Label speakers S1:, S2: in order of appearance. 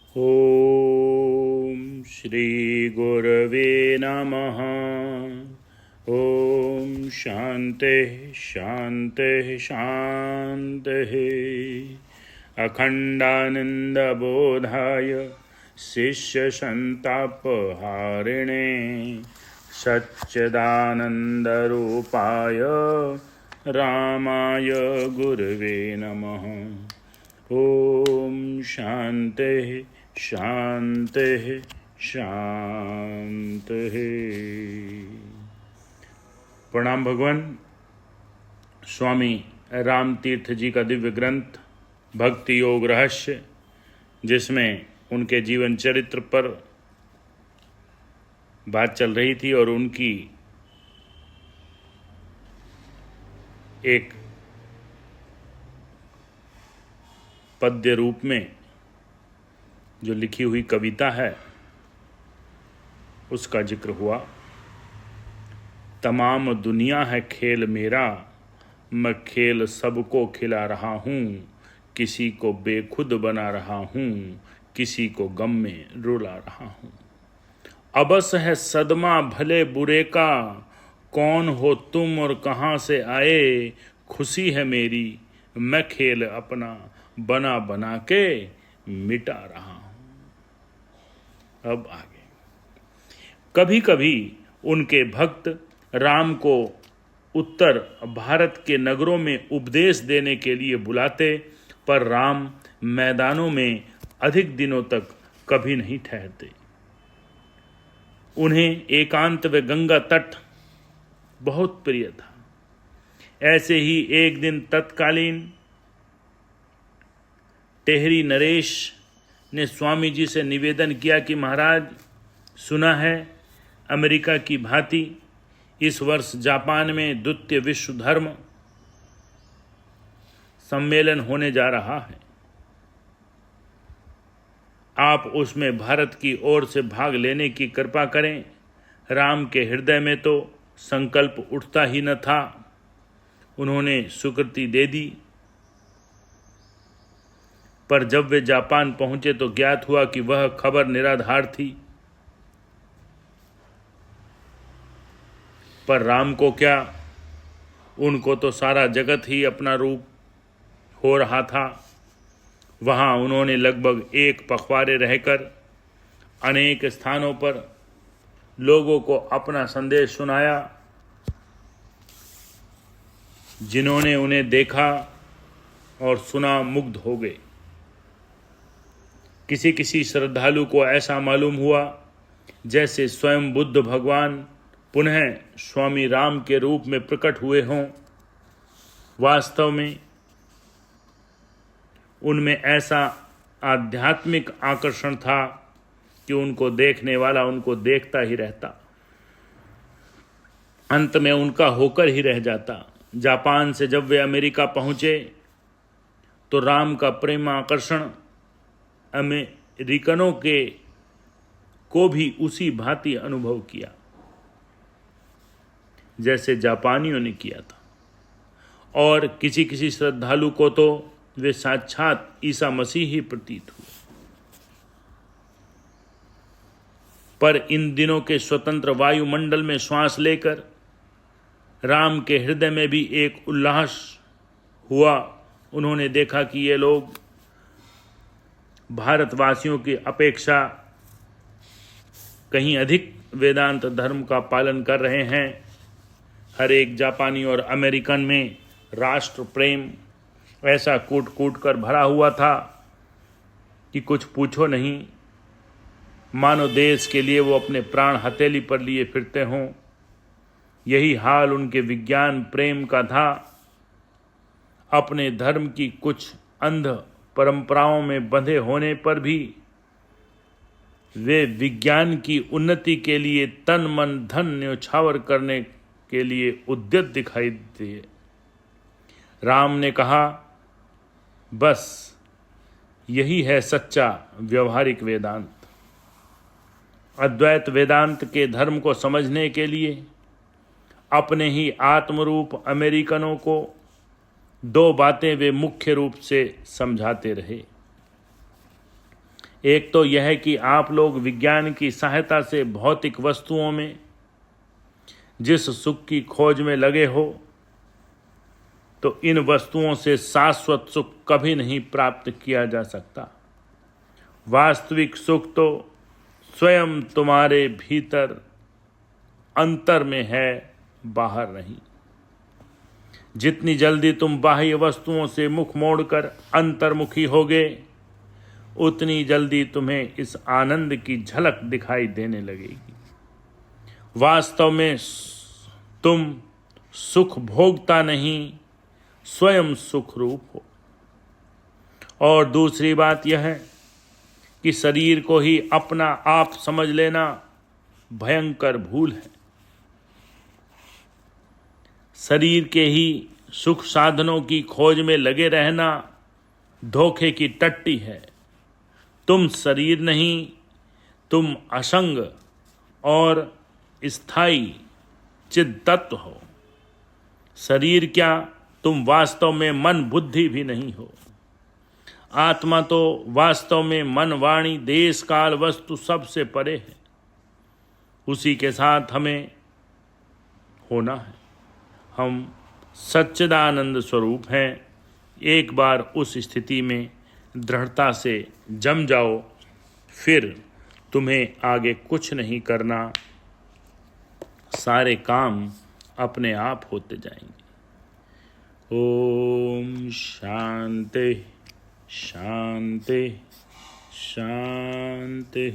S1: ओम श्री गुरवे नमः। ओम शांति शांति शांति। अखंडानंद बोधाय शिष्य संतापहारिणे सच्चिदानंद रूपाय रामाय गुरवे नमः। ओम शांति शांति शांति। प्रणाम भगवान। स्वामी राम तीर्थ जी का दिव्य ग्रंथ भक्ति योग रहस्य, जिसमें उनके जीवन चरित्र पर बात चल रही थी और उनकी एक पद्य रूप में जो लिखी हुई कविता है उसका जिक्र हुआ। तमाम दुनिया है खेल मेरा, मैं खेल सबको खिला रहा हूँ, किसी को बेखुद बना रहा हूँ, किसी को गम में रुला रहा हूँ। अबस है सदमा भले बुरे का, कौन हो तुम और कहाँ से आए, खुशी है मेरी मैं खेल अपना बना बना के मिटा रहा हूँ। अब आगे। कभी कभी उनके भक्त राम को उत्तर भारत के नगरों में उपदेश देने के लिए बुलाते, पर राम मैदानों में अधिक दिनों तक कभी नहीं ठहरते। उन्हें एकांत व गंगा तट बहुत प्रिय था। ऐसे ही एक दिन तत्कालीन टेहरी नरेश ने स्वामी जी से निवेदन किया कि महाराज, सुना है अमेरिका की भांति इस वर्ष जापान में द्वितीय विश्व धर्म सम्मेलन होने जा रहा है। आप उसमें भारत की ओर से भाग लेने की कृपा करें। राम के हृदय में तो संकल्प उठता ही न था। उन्होंने स्वीकृति दे दी, पर जब वे जापान पहुंचे तो ज्ञात हुआ कि वह खबर निराधार थी। पर राम को क्या, उनको तो सारा जगत ही अपना रूप हो रहा था। वहां उन्होंने लगभग एक पखवाड़े रहकर अनेक स्थानों पर लोगों को अपना संदेश सुनाया। जिन्होंने उन्हें देखा और सुना मुग्ध हो गए। किसी किसी श्रद्धालु को ऐसा मालूम हुआ जैसे स्वयं बुद्ध भगवान पुनः स्वामी राम के रूप में प्रकट हुए हों। वास्तव में उनमें ऐसा आध्यात्मिक आकर्षण था कि उनको देखने वाला उनको देखता ही रहता, अंत में उनका होकर ही रह जाता। जापान से जब वे अमेरिका पहुंचे तो राम का प्रेम आकर्षण अमेरिकनों को भी उसी भांति अनुभव किया जैसे जापानियों ने किया था। और किसी किसी श्रद्धालु को तो वे साक्षात ईसा मसीह ही प्रतीत हुए। पर इन दिनों के स्वतंत्र वायुमंडल में श्वास लेकर राम के हृदय में भी एक उल्लास हुआ। उन्होंने देखा कि ये लोग भारतवासियों की अपेक्षा कहीं अधिक वेदांत धर्म का पालन कर रहे हैं। हर एक जापानी और अमेरिकन में राष्ट्र प्रेम ऐसा कूट कूट कर भरा हुआ था कि कुछ पूछो नहीं। मानो देश के लिए वो अपने प्राण हथेली पर लिए फिरते हों। यही हाल उनके विज्ञान प्रेम का था। अपने धर्म की कुछ अंध परंपराओं में बंधे होने पर भी वे विज्ञान की उन्नति के लिए तन मन धन न्योछावर करने के लिए उद्यत दिखाई दिए। राम ने कहा, बस यही है सच्चा व्यवहारिक वेदांत। अद्वैत वेदांत के धर्म को समझने के लिए अपने ही आत्मरूप अमेरिकनों को दो बातें वे मुख्य रूप से समझाते रहे। एक तो यह है कि आप लोग विज्ञान की सहायता से भौतिक वस्तुओं में जिस सुख की खोज में लगे हो, तो इन वस्तुओं से शाश्वत सुख कभी नहीं प्राप्त किया जा सकता। वास्तविक सुख तो स्वयं तुम्हारे भीतर अंतर में है, बाहर नहीं। जितनी जल्दी तुम बाह्य वस्तुओं से मुख मोड़कर अंतर्मुखी होगे, उतनी जल्दी तुम्हें इस आनंद की झलक दिखाई देने लगेगी। वास्तव में तुम सुख भोगता नहीं, स्वयं सुख रूप हो। और दूसरी बात यह है कि शरीर को ही अपना आप समझ लेना भयंकर भूल है। शरीर के ही सुख साधनों की खोज में लगे रहना धोखे की टट्टी है। तुम शरीर नहीं, तुम असंग और स्थायी चिद तत्व हो। शरीर क्या, तुम वास्तव में मन बुद्धि भी नहीं हो। आत्मा तो वास्तव में मन वाणी देश काल वस्तु सबसे परे है। उसी के साथ हमें होना है। हम सच्चिदानंद स्वरूप हैं। एक बार उस स्थिति में दृढ़ता से जम जाओ, फिर तुम्हें आगे कुछ नहीं करना, सारे काम अपने आप होते जाएंगे। ओम शांति शांति शांति।